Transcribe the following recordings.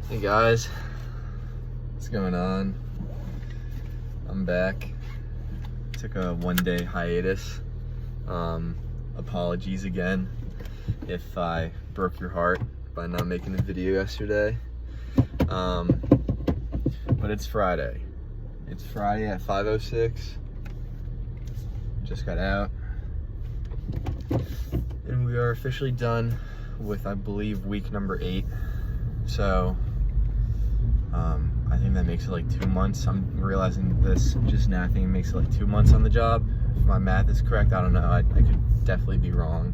Hey guys, what's going on? I'm back. Took a one-day hiatus. Apologies again if I broke your heart by not making a video yesterday. But it's Friday. It's Friday at 5:06. Just got out. And we are officially done with, I believe, week number 8. So, I think that makes it like 2 months. I'm realizing this just now. I think it makes it like 2 months on the job. If my math is correct, I don't know. I could definitely be wrong.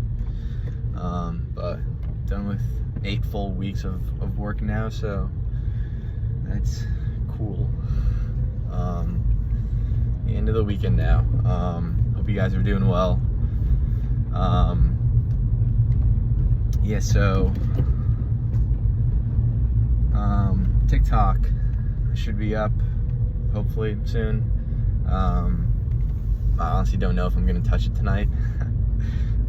But done with 8 full weeks of work now, so that's cool. The end of the weekend now. Hope you guys are doing well. Yeah, so TikTok should be up hopefully soon. I honestly don't know if I'm gonna touch it tonight.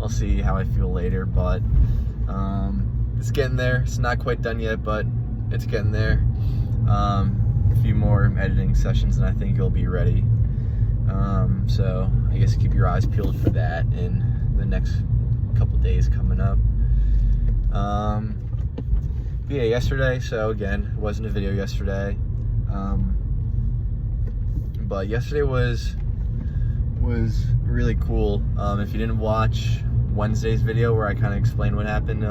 I'll see how I feel later, but it's getting there. It's not quite done yet, but it's getting there. A few more editing sessions and I think it'll be ready. So I guess keep your eyes peeled for that in the next couple days coming up. Yeah, yesterday, so again, it wasn't a video yesterday, but yesterday was really cool. If you didn't watch Wednesday's video where I kind of explained what happened,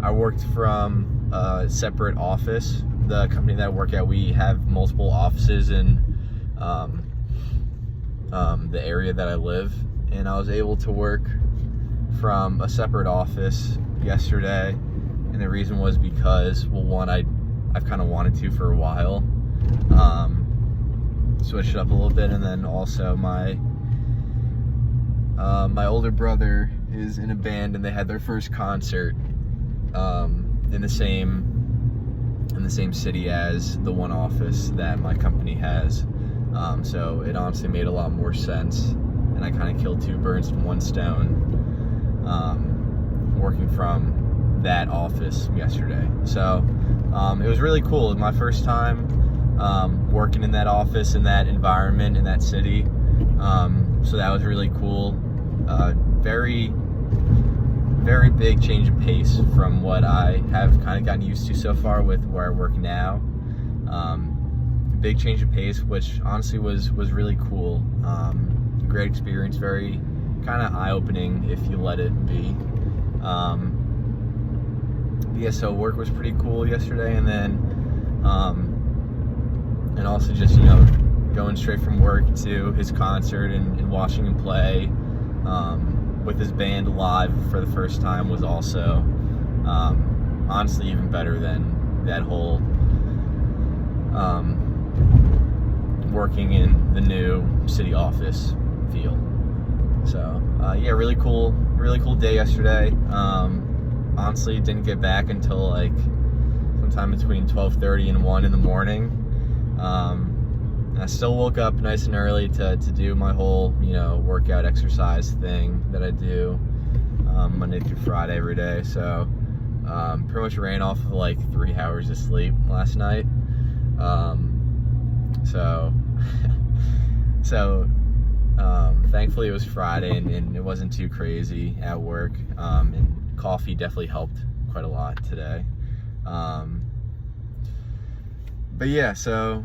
I worked from a separate office. The company that I work at, we have multiple offices in the area that I live, and I was able to work from a separate office yesterday. And the reason was because, well, one, I've kind of wanted to for a while, switch it up a little bit, and then also my older brother is in a band, and they had their first concert in the same city as the one office that my company has. So it honestly made a lot more sense, and I kind of killed 2 birds with 1 stone, working from that office yesterday. So it was really cool. It was my first time working in that office, in that environment, in that city. So that was really cool. Very big change of pace from what I have kind of gotten used to so far with where I work now. Big change of pace, which honestly was really cool. Great experience, very kind of eye-opening if you let it be. Yeah, so work was pretty cool yesterday, and then and also just, you know, going straight from work to his concert and watching him play with his band live for the first time was also honestly even better than that whole working in the new city office feel. So yeah, really cool day yesterday. Honestly, didn't get back until like sometime between 12:30 and 1 in the morning. I still woke up nice and early to do my whole, you know, workout exercise thing that I do Monday through Friday every day. So pretty much ran off of like 3 hours of sleep last night. Thankfully it was Friday and it wasn't too crazy at work. And coffee definitely helped quite a lot today. But yeah, so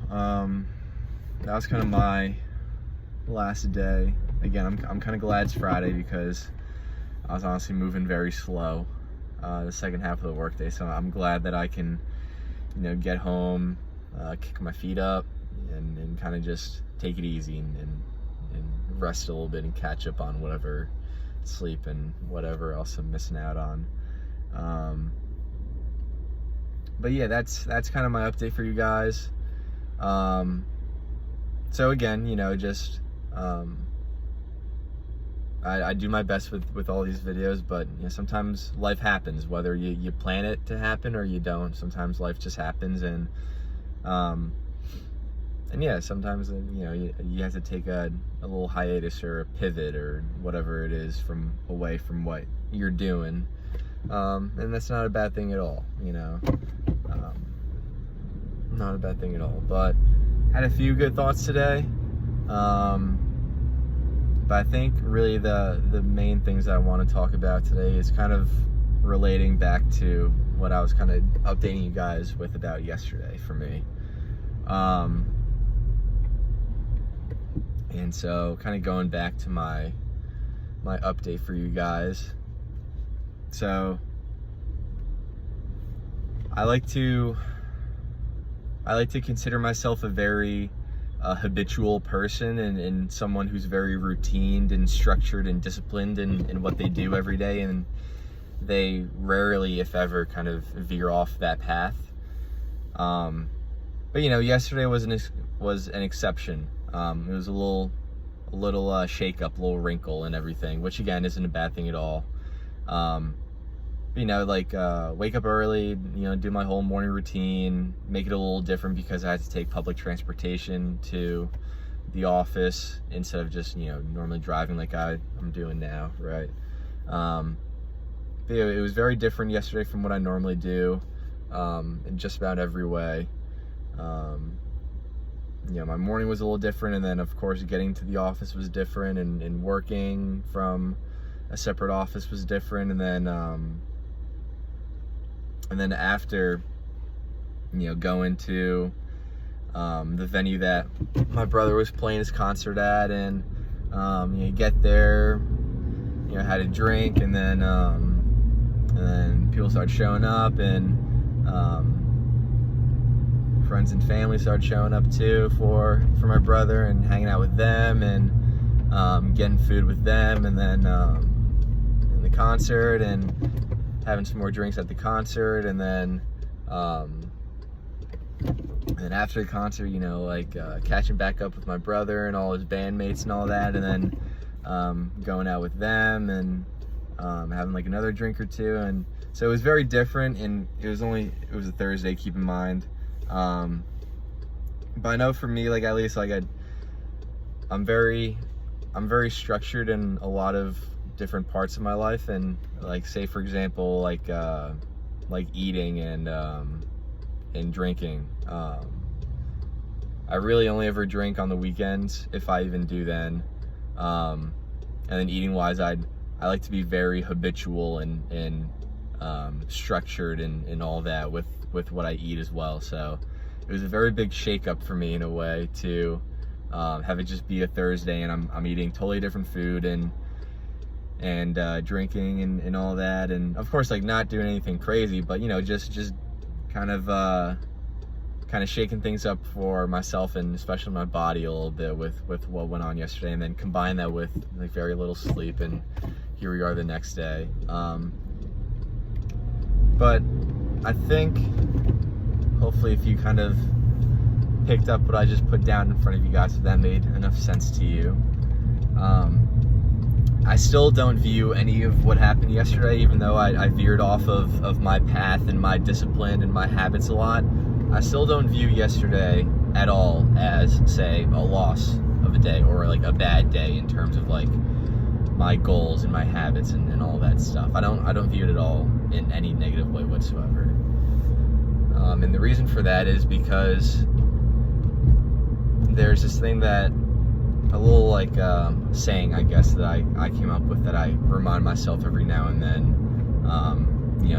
that was kind of my last day. Again, I'm kind of glad it's Friday because I was honestly moving very slow the second half of the workday. So I'm glad that I can, you know, get home, kick my feet up, and kind of just take it easy and rest a little bit and catch up on whatever sleep and whatever else I'm missing out on. But yeah, that's kind of my update for you guys. So again, you know, just I do my best with all these videos, but you know, sometimes life happens, whether you plan it to happen or you don't. Sometimes life just happens, and yeah, sometimes you know, you have to take a little hiatus or a pivot or whatever it is away from what you're doing, and that's not a bad thing at all, you know. Not a bad thing at all. But had a few good thoughts today. But I think really the main things that I want to talk about today is kind of relating back to what I was kind of updating you guys with about yesterday for me. And so kind of going back to my update for you guys. So I like to consider myself a very habitual person and someone who's very routined and structured and disciplined in what they do every day, and they rarely, if ever, kind of veer off that path. But yesterday was an exception. It was a little shake up, a little wrinkle and everything, which again isn't a bad thing at all. Wake up early, do my whole morning routine, make it a little different because I had to take public transportation to the office instead of just, normally driving like I'm doing now, right? But it was very different yesterday from what I normally do, in just about every way. My morning was a little different, and then of course getting to the office was different, and working from a separate office was different, and then after going to the venue that my brother was playing his concert at, and you get there, had a drink, and then people started showing up, and friends and family started showing up too for my brother, and hanging out with them, and getting food with them, and then in the concert, and having some more drinks at the concert, and then after the concert, catching back up with my brother and all his bandmates and all that, and then going out with them, and having like another drink or two. And so it was very different, and it was a Thursday, keep in mind. But I know for me, at least I'm very structured in a lot of different parts of my life, and say for example, eating and drinking. I really only ever drink on the weekends, if I even do then. And then eating wise, I like to be very habitual and structured and all that with what I eat as well. So it was a very big shake-up for me in a way to have it just be a Thursday, and I'm eating totally different food and drinking and all that, and of course not doing anything crazy, but just kind of shaking things up for myself, and especially my body a little bit with what went on yesterday, and then combine that with very little sleep, and here we are the next day. But I think hopefully if you kind of picked up what I just put down in front of you guys, if that made enough sense to you. I still don't view any of what happened yesterday, even though I veered off of my path and my discipline and my habits a lot. I still don't view yesterday at all as, say, a loss of a day, or a bad day in terms of my goals and my habits and all that stuff. I don't view it at all in any negative way whatsoever. And the reason for that is because there's this thing that, a little saying, I guess, that I came up with, that I remind myself every now and then,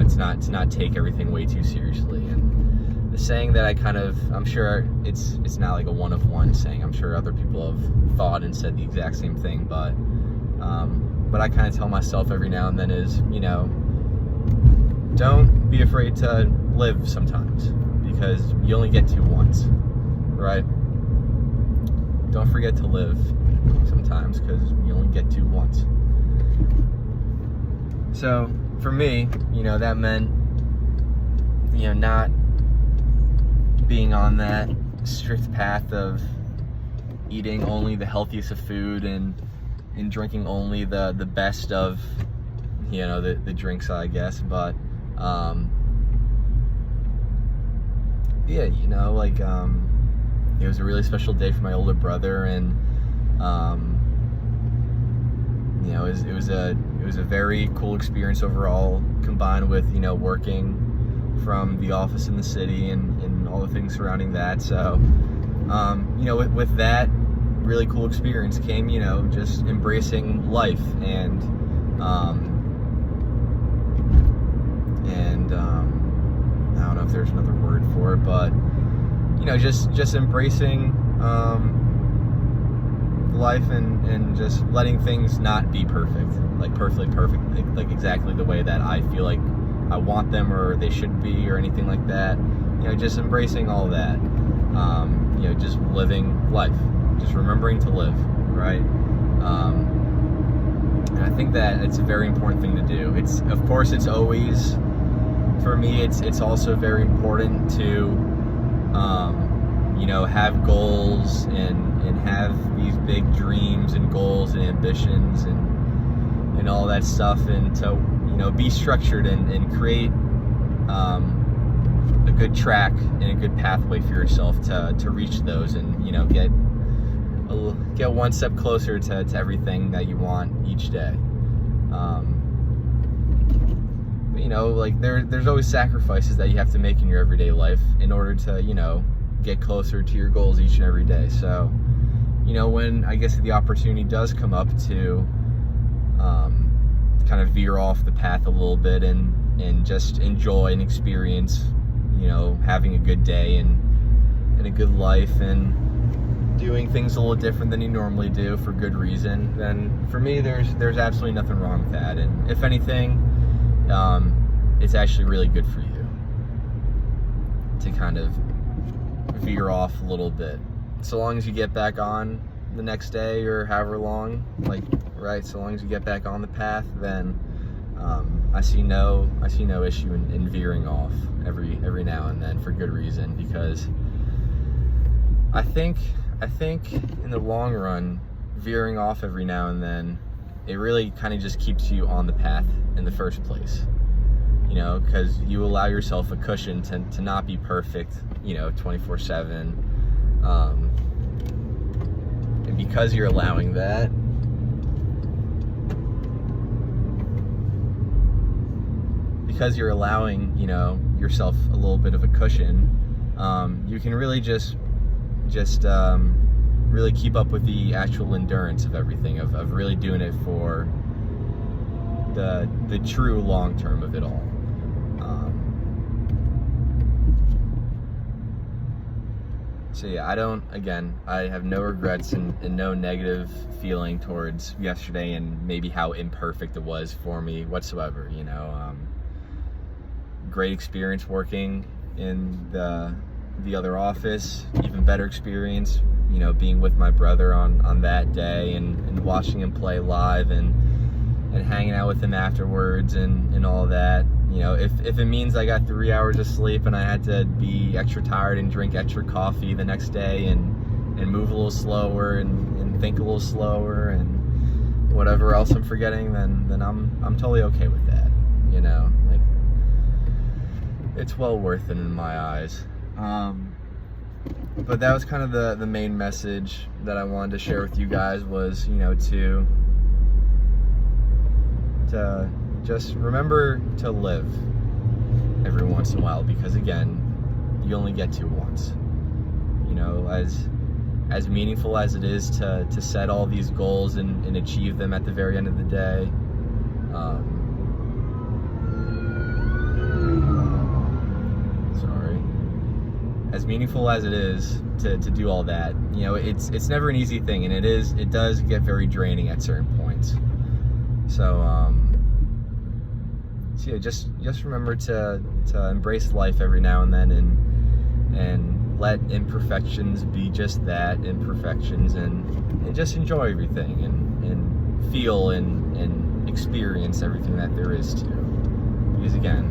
to not take everything way too seriously. And the saying that I'm sure it's not a one-of-one saying. I'm sure other people have thought and said the exact same thing, but I kind of tell myself every now and then is, don't be afraid to live sometimes, because you only get to once, right? Don't forget to live sometimes, because you only get to once. So for me, that meant, not being on that strict path of eating only the healthiest of food and drinking only the best of, the drinks, I guess. But it was a really special day for my older brother, and it was a very cool experience overall, combined with working from the office in the city and all the things surrounding that. So, with that really cool experience came, just embracing life and I don't know if there's another word for it, but just embracing life and just letting things not be perfect, like perfect, like exactly the way that I feel like I want them or they should be or anything like that. Just embracing all that. Just living life, just remembering to live, right? And I think that it's a very important thing to do. Of course, it's always, for me, it's also very important to, have goals and have these big dreams and goals and ambitions and all that stuff, and to, be structured and create a good track and a good pathway for yourself to reach those and, get one step closer to everything that you want each day. There's always sacrifices that you have to make in your everyday life in order to, get closer to your goals each and every day. So, when I guess the opportunity does come up to kind of veer off the path a little bit and just enjoy and experience, having a good day and a good life and doing things a little different than you normally do for good reason, then for me there's absolutely nothing wrong with that. And if anything, it's actually really good for you to kind of veer off a little bit, so long as you get back on the next day or however long, so long as you get back on the path, then I see no issue in veering off every now and then for good reason, because I think in the long run, veering off every now and then, it really kind of just keeps you on the path in the first place, because you allow yourself a cushion to not be perfect, 24/7, and because you're allowing that, yourself a little bit of a cushion, you can really just really keep up with the actual endurance of everything, of really doing it for the true long term of it all. So yeah, I have no regrets and no negative feeling towards yesterday and maybe how imperfect it was for me whatsoever. Great experience working in the other office, even better experience, being with my brother on that day and watching him play live and hanging out with him afterwards and all that. If it means I got 3 hours of sleep and I had to be extra tired and drink extra coffee the next day and move a little slower and think a little slower and whatever else I'm forgetting, then I'm totally okay with that. It's well worth it in my eyes. But that was kind of the main message that I wanted to share with you guys, was, to just remember to live every once in a while, because again, you only get to once. As meaningful as it is to set all these goals and achieve them at the very end of the day, as meaningful as it is to do all that, it's never an easy thing, and it does get very draining at certain points. So yeah, just remember to embrace life every now and then, and let imperfections be just that, imperfections, and just enjoy everything and feel and experience everything that there is to. Because again,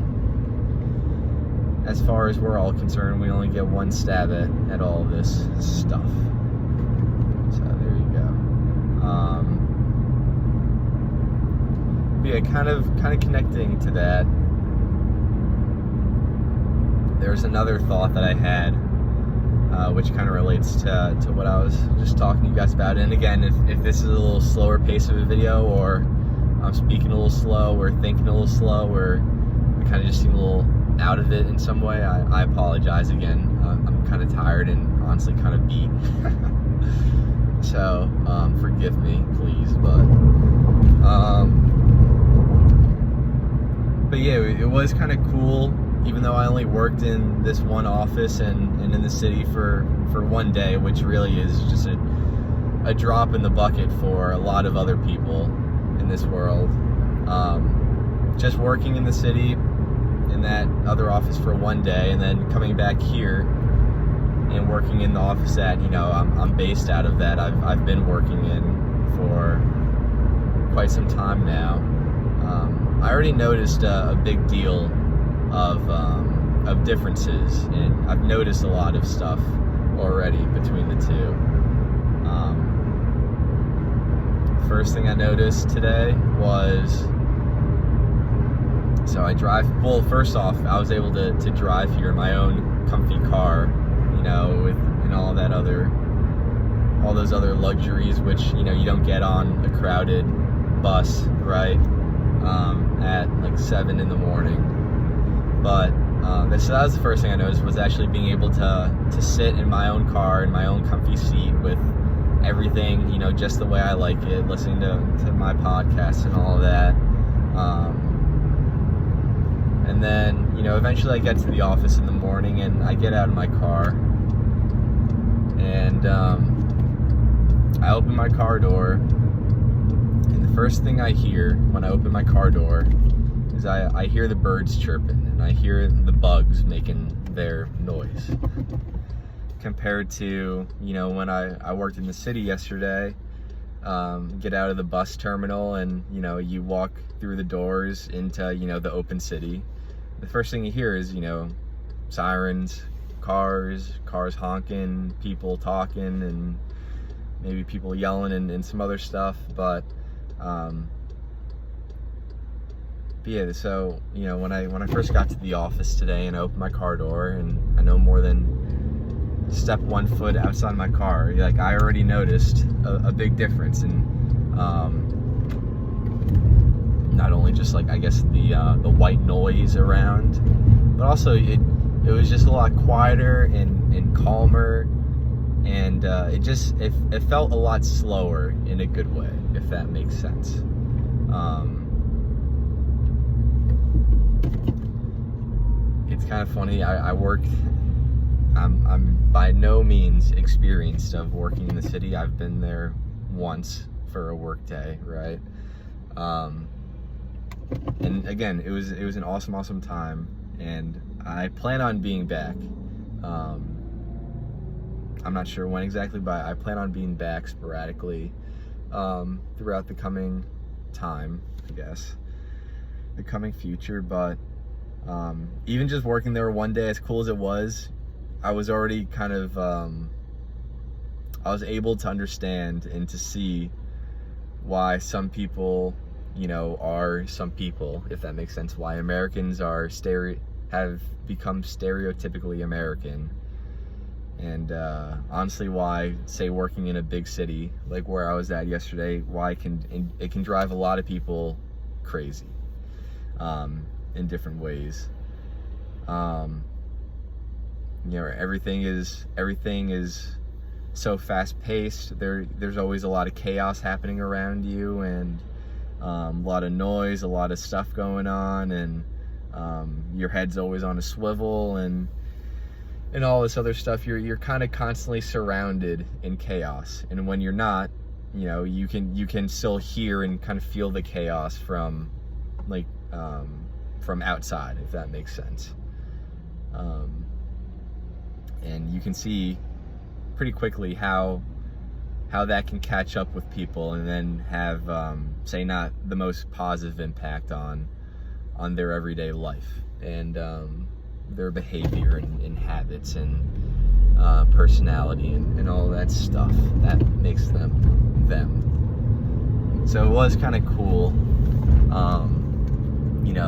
as far as we're all concerned, we only get one stab at all this stuff. So there you go. But yeah, kind of connecting to that, there's another thought that I had, which kind of relates to what I was just talking to you guys about. And again, if this is a little slower pace of a video, or I'm speaking a little slow or thinking a little slow, or I kind of just seem a little out of it in some way, I apologize again. I'm kind of tired and honestly kind of beat. So, forgive me, please. But yeah, it was kind of cool, even though I only worked in this one office and in the city for one day, which really is just a drop in the bucket for a lot of other people in this world. Just working in the city in that other office for one day, and then coming back here and working in the office that I'm based out of, that I've been working in for quite some time now. I already noticed a big deal of differences, and I've noticed a lot of stuff already between the two. First thing I noticed today was, so I drive, well, first off, I was able to drive here in my own comfy car, with all those other luxuries, which, you don't get on a crowded bus, right, at like 7 in the morning. But, so that was the first thing I noticed, was actually being able to sit in my own car, in my own comfy seat, with everything, just the way I like it, listening to my podcast and all of that. And then, eventually I get to the office in the morning, and I get out of my car, and I open my car door, and the first thing I hear when I open my car door is I hear the birds chirping, and I hear the bugs making their noise. Compared to, when I worked in the city yesterday, get out of the bus terminal, and, you walk through the doors into, the open city. The first thing you hear is, sirens, cars honking, people talking, and maybe people yelling and some other stuff. But yeah, so, when I first got to the office today and I opened my car door, and I no more than step 1 foot outside my car, like, I already noticed a big difference in not only just, like, I guess the white noise around, but also it was just a lot quieter and calmer, and it felt a lot slower in a good way, if that makes sense. It's kind of funny. I'm by no means experienced of working in the city. I've been there once for a work day, right? And again, it was an awesome time, and I plan on being back. I'm not sure when exactly, but I plan on being back sporadically throughout the coming time, I guess, the coming future. But even just working there one day, as cool as it was, I was already kind of I was able to understand and to see why some people, are some people, if that makes sense, why Americans have become stereotypically American. And honestly, why, say, working in a big city like where I was at yesterday, why it can drive a lot of people crazy in different ways. Everything is so fast paced. There's always a lot of chaos happening around you, and a lot of noise, a lot of stuff going on, and your head's always on a swivel, and all this other stuff. You're kind of constantly surrounded in chaos, and when you're not, you can still hear and kind of feel the chaos from outside, if that makes sense. And you can see pretty quickly how that can catch up with people, and then have say not the most positive impact on their everyday life, and their behavior and habits and personality and all that stuff that makes them. So it was kind of cool,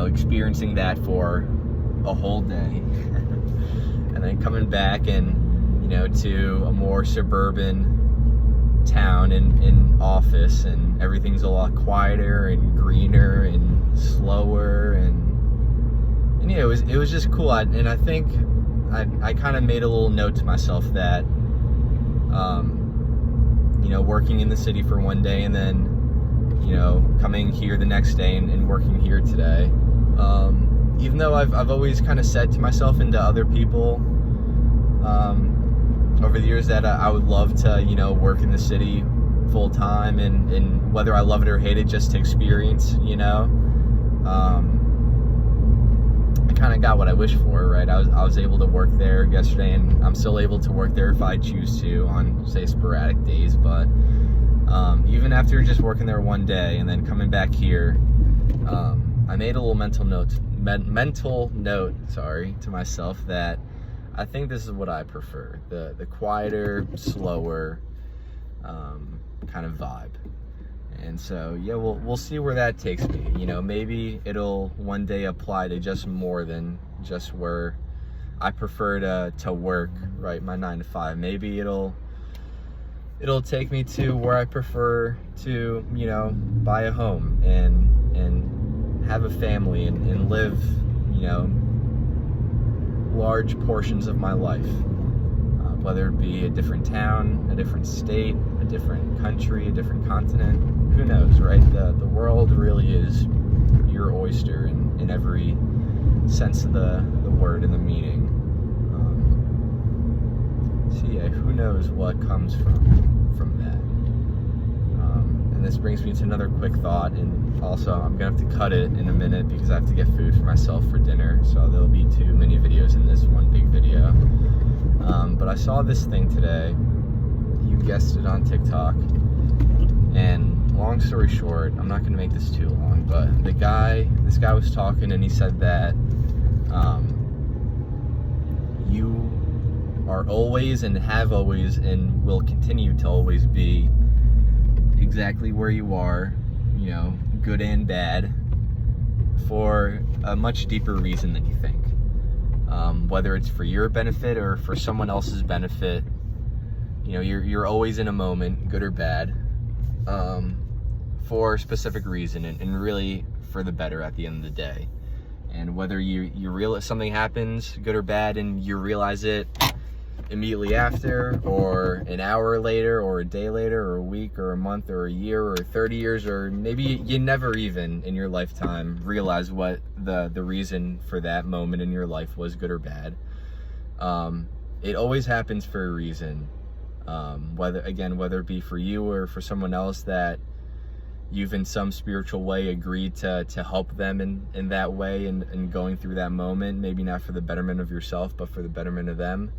experiencing that for a whole day. And then coming back and, to a more suburban town and office, and everything's a lot quieter and greener and slower, and it was just cool. And I think I kind of made a little note to myself that, working in the city for one day and then, coming here the next day and working here today. Even though I've always kind of said to myself and to other people over the years that I would love to, work in the city full time and whether I love it or hate it, just to experience, I kind of got what I wished for, right? I was able to work there yesterday, and I'm still able to work there if I choose to on, say, sporadic days. But even after just working there one day and then coming back here, I made a little mental note to myself that I think this is what I prefer: the quieter, slower kind of vibe. And so, we'll see where that takes me. Maybe it'll one day apply to just more than just where I prefer to work, right? My 9 to 5. Maybe it'll take me to where I prefer to, buy a home and have a family and live, large portions of my life. Whether it be a different town, a different state, a different country, a different continent, who knows, right? The world really is your oyster in every sense of the word and the meaning. Who knows what comes from that. And this brings me to another quick thought, and also I'm gonna have to cut it in a minute because I have to get food for myself for dinner, so there'll be too many videos in this one big video. But I saw this thing today, you guessed it, on TikTok, and long story short, I'm not going to make this too long, but this guy was talking, and he said that you are always and have always and will continue to always be exactly where you are, good and bad, for a much deeper reason than you think. Whether it's for your benefit or for someone else's benefit, you're always in a moment, good or bad, for a specific reason and really for the better at the end of the day. And whether you realize something happens, good or bad, and you realize it immediately after, or an hour later, or a day later, or a week, or a month, or a year, or 30 years, or maybe you never even in your lifetime realize what the reason for that moment in your life was, good or bad. It always happens for a reason. Whether it be for you or for someone else that you've in some spiritual way agreed to help them in that way and going through that moment, maybe not for the betterment of yourself, but for the betterment of them.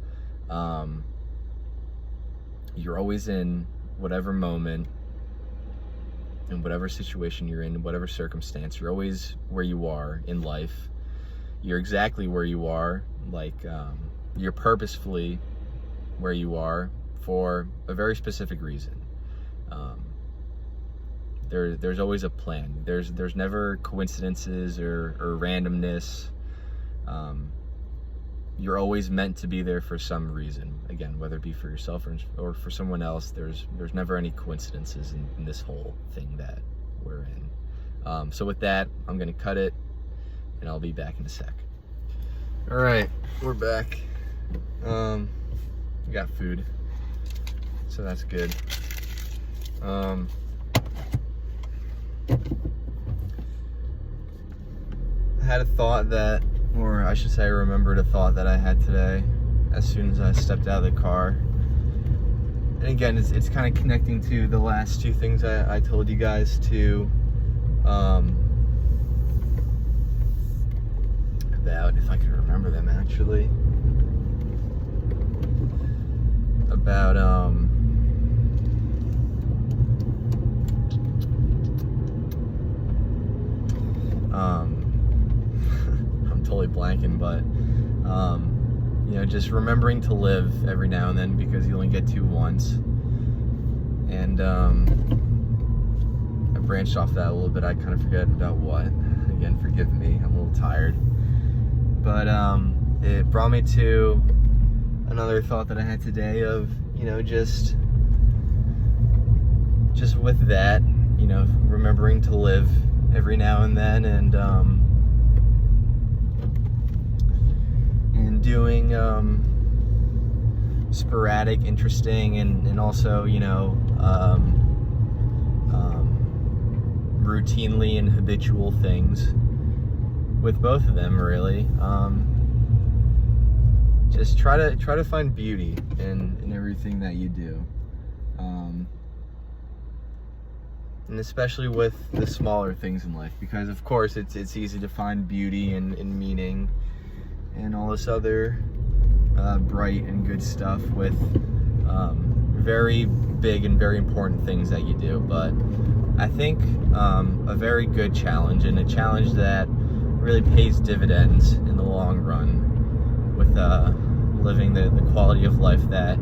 You're always in whatever moment, in whatever situation you're in whatever circumstance, you're always where you are in life. You're exactly where you are, you're purposefully where you are for a very specific reason. There's always a plan. There's never coincidences or randomness. You're always meant to be there for some reason. Again, whether it be for yourself or for someone else, there's never any coincidences in this whole thing that we're in. So with that, I'm gonna cut it, and I'll be back in a sec. All right, we're back. We got food, so that's good. I had a thought or I should say I remembered a thought that I had today as soon as I stepped out of the car. And again, it's kind of connecting to the last two things I told you guys to about, if I can remember them actually, about I'm totally blanking, but just remembering to live every now and then, because you only get to once. And I branched off that a little bit. I kind of forget about what. Again, forgive me, I'm a little tired. But it brought me to another thought that I had today of, just with that, remembering to live every now and then, and doing sporadic, interesting, and also, routinely and habitual things with both of them, really. Just try to find beauty in everything that you do, and especially with the smaller things in life, because of course it's easy to find beauty and meaning and all this other bright and good stuff with very big and very important things that you do. But I think a very good challenge, and a challenge that really pays dividends in the long run with living the quality of life that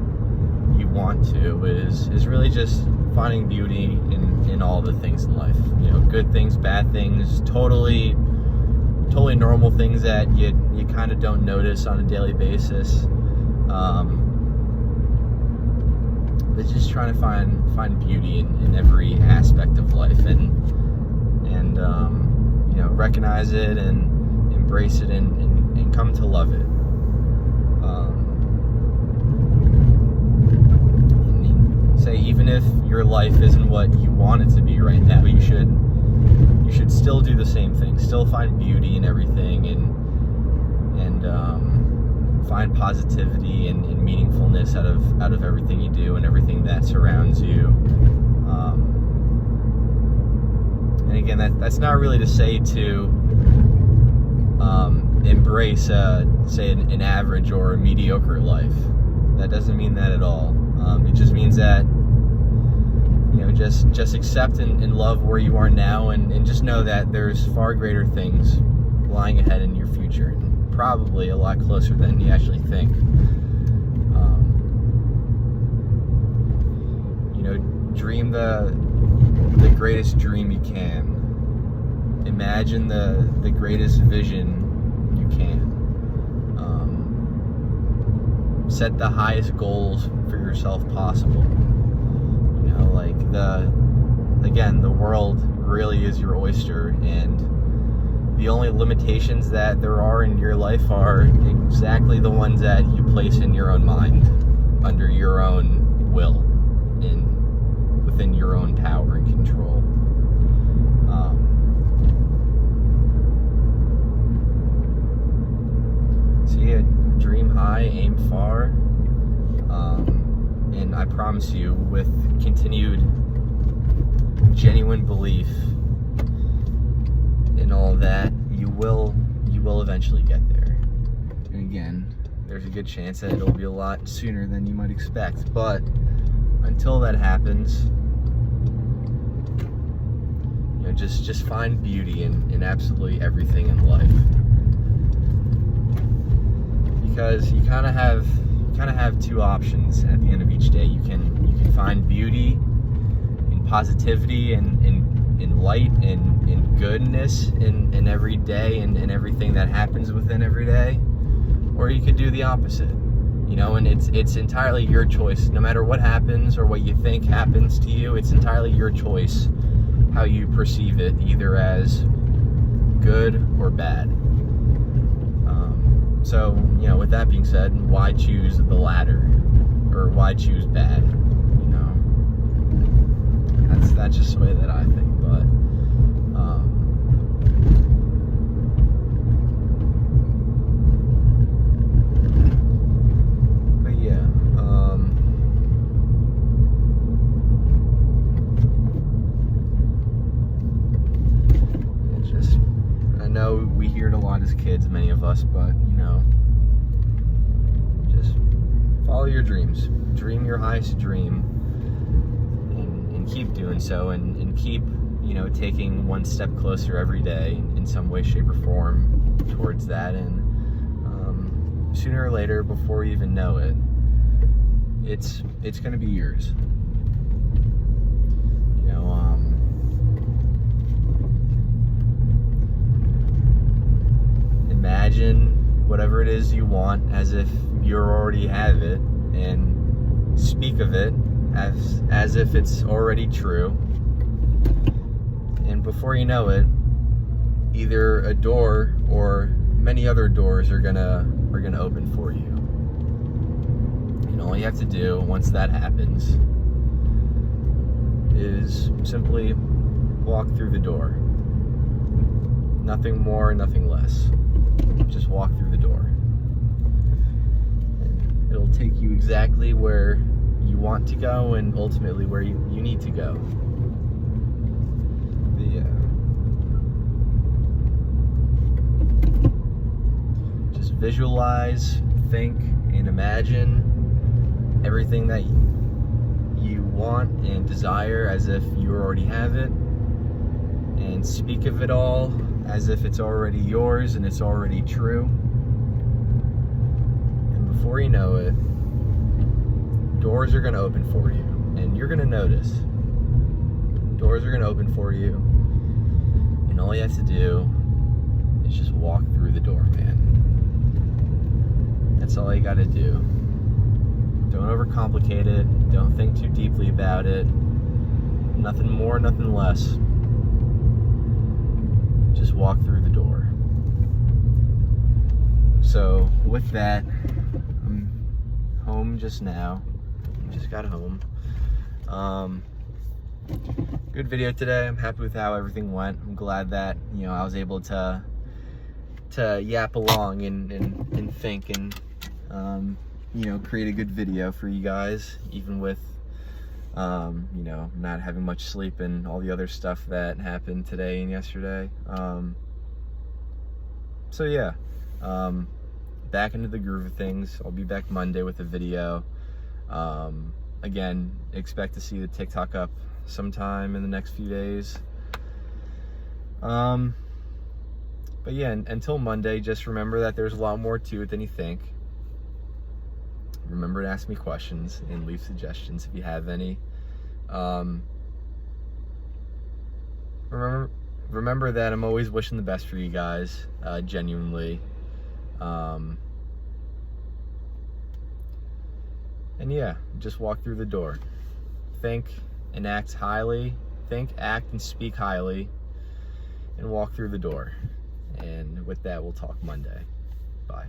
you want to, is really just finding beauty in all the things in life. Good things, bad things, totally normal things that you kind of don't notice on a daily basis. But just trying to find beauty in every aspect of life, and recognize it and embrace it and come to love it. Say, even if your life isn't what you want it to be right now, you should still do the same thing. Still find beauty in everything, and find positivity and meaningfulness out of everything you do and everything that surrounds you. And again, that's not really to say to embrace, say, an average or a mediocre life. That doesn't mean that at all. It just means that just accept and love where you are now, and just know that there's far greater things lying ahead in your future, and probably a lot closer than you actually think. Dream the greatest dream you can. Imagine the greatest vision you can. Set the highest goals for yourself possible. The world really is your oyster, and the only limitations that there are in your life are exactly the ones that you place in your own mind, under your own will, and within your own power and control. Dream high, aim far, and I promise you, with continued genuine belief in all that, you will eventually get there. And again, there's a good chance that it'll be a lot sooner than you might expect, but until that happens, just find beauty in absolutely everything in life. Because you kind of have two options at the end of each day. You can find beauty in positivity and in light and in goodness in every day and everything that happens within every day, or you could do the opposite. And it's entirely your choice. No matter what happens or what you think happens to you, it's entirely your choice how you perceive it, either as good or bad. So, with that being said, why choose the latter, or why choose bad? That's just the way that I think. But yeah, I know we hear it a lot as kids, many of us, but just follow your dreams, dream your highest dream, and keep doing so, and keep taking one step closer every day in some way, shape, or form towards that. And sooner or later, before you even know it, it's going to be yours. Imagine whatever it is you want as if you already have it, and speak of it as if it's already true. And before you know it, either a door or many other doors are gonna open for you. And all you have to do once that happens is simply walk through the door. Nothing more, nothing less. Just walk through the door. And it'll take you exactly where you want to go and ultimately where you need to go. Just visualize, think, and imagine everything that you want and desire as if you already have it, and speak of it all as if it's already yours and it's already true. And before you know it, doors are going to open for you, and you're going to notice. Doors are going to open for you, and all you have to do is just walk through the door, man. That's all you got to do. Don't overcomplicate it. Don't think too deeply about it. Nothing more, nothing less. Just walk through the door. So with that, I'm home just now. Just got home. Good video today. I'm happy with how everything went. I'm glad that, you know, I was able to yap along and think and you know, create a good video for you guys, even with you know, not having much sleep and all the other stuff that happened today and yesterday. So yeah, back into the groove of things. I'll be back Monday with a video. Again, expect to see the TikTok up sometime in the next few days. But yeah, until Monday, just remember that there's a lot more to it than you think. Remember to ask me questions and leave suggestions if you have any. Remember that I'm always wishing the best for you guys, genuinely. And yeah, just walk through the door. Think and act highly. Think, act, and speak highly. And walk through the door. And with that, we'll talk Monday. Bye.